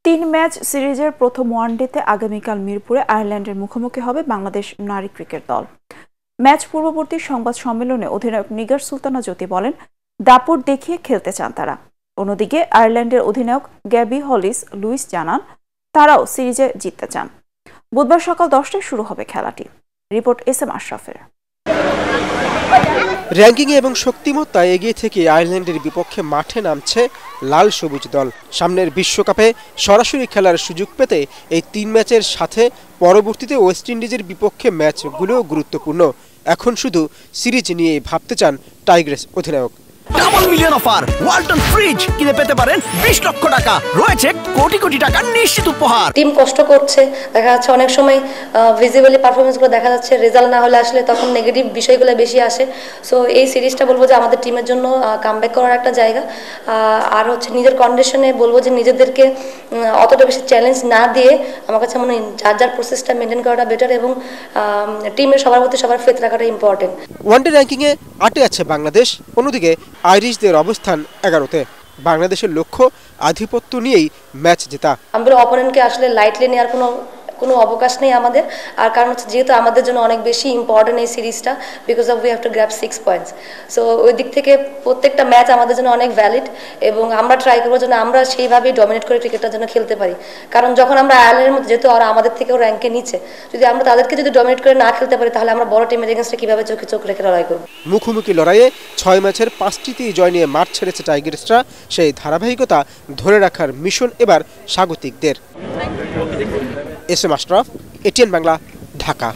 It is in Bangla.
3 ম্যাচ সিরিজের প্রথম ওয়ানডেতে আগামীকাল মিরপুরে আয়ারল্যান্ডের মুখোমুখি হবে বাংলাদেশ নারী ক্রিকেট দল। ম্যাচ পূর্ববর্তী সংবাদ সম্মেলনে অধিনায়ক নিগার সুলতানা জ্যোতি বলেন, দাপট দেখিয়ে খেলতে চান তারা। অন্যদিকে আয়ারল্যান্ডের অধিনায়ক গ্যাবি হলিস লুইস জানান, তারাও সিরিজে জিততে চান। বুধবার সকাল 10টায় শুরু হবে খেলাটি। Report SM. আশরাফের। র্যাঙ্কিংয়ে এবং শক্তিমত্তায় এগিয়ে থেকে আয়ারল্যান্ডের বিপক্ষে মাঠে নামছে লাল সবুজ দল। সামনের বিশ্বকাপে সরাসরি খেলার সুযোগ পেতে এই 3 ম্যাচের সাথে পরবর্তীতে ওয়েস্ট ইন্ডিজের বিপক্ষে ম্যাচগুলোও গুরুত্বপূর্ণ। এখন শুধু সিরিজ নিয়েই ভাবতে চান টাইগ্রেস অধিনায়ক। Double million offer, Walton fridge কিনে পেতে পারেন 20 লক্ষ টাকা, রয়েছে কোটি কোটি টাকার নিশ্চিত উপহার। টিম কষ্ট করছে, দেখা যাচ্ছে অনেক সময় ভিজিবলি পারফরমেন্সগুলো দেখা যাচ্ছে, রেজাল্ট না হলে আসলে তখন নেগেটিভ বিষয়গুলো বেশি আসে। সো এই সিরিজটা বলবো যে আমাদের টিমের জন্য কামব্যাক করার একটা জায়গা। আর হচ্ছে নিজের কন্ডিশনে বলবো যে নিজেদেরকে অতটা বেশি চ্যালেঞ্জ না দিয়ে আমার কাছে মনে হয় যার প্রসেসটা মেনটেন করাটা বেটার এবং টিমের সবার প্রতি সবার ফেথ রাখাটা ইম্পর্টেন্ট। ওয়ানডে র্যাঙ্কিংয়ে 8-এ আছে বাংলাদেশ, অন্যদিকে আইরিশদের অবস্থান 11-তে। বাংলাদেশের লক্ষ্য আধিপত্য নিয়েই ম্যাচ জেতা। আমরা অপোনেন্টকে আসলে লাইটলি নেওয়ার কোনো অবকাশ নেই আমাদের। আর কারণ হচ্ছে যেহেতু আমাদের জন্য অনেক বেশি ইম্পর্টেন্ট এই সিরিজটা, because of we have to grab 6 points. So ওই দিক থেকে প্রত্যেকটা ম্যাচ আমাদের জন্য অনেক ভ্যালিড এবং আমরা ট্রাই করবো যেন আমরা সেইভাবেই ডমিনেট করে ক্রিকেটটার জন্য খেলতে পারি। কারণ যখন আমরা আয়ারল্যান্ডের মধ্যে যেহেতু আর আমাদের থেকেও র্যাঙ্কে নিচে, যদি আমরা তাদেরকে যদি ডমিনেট করে না খেলতে পারি তাহলে আমরা বড় টিমের এগেন্সটে কীভাবে চোখে চোখ রেখে লড়াই করবো। মুখোমুখি লড়াইয়ে 6 ম্যাচের 5টিতেই জয় নিয়ে মাঠ ছেড়েছে টাইগার্সরা। সেই ধারাবাহিকতা ধরে রাখার মিশন এবার স্বাগতিকদের। এস.এম. আশরাফ, এটিএন বাংলা, ঢাকা।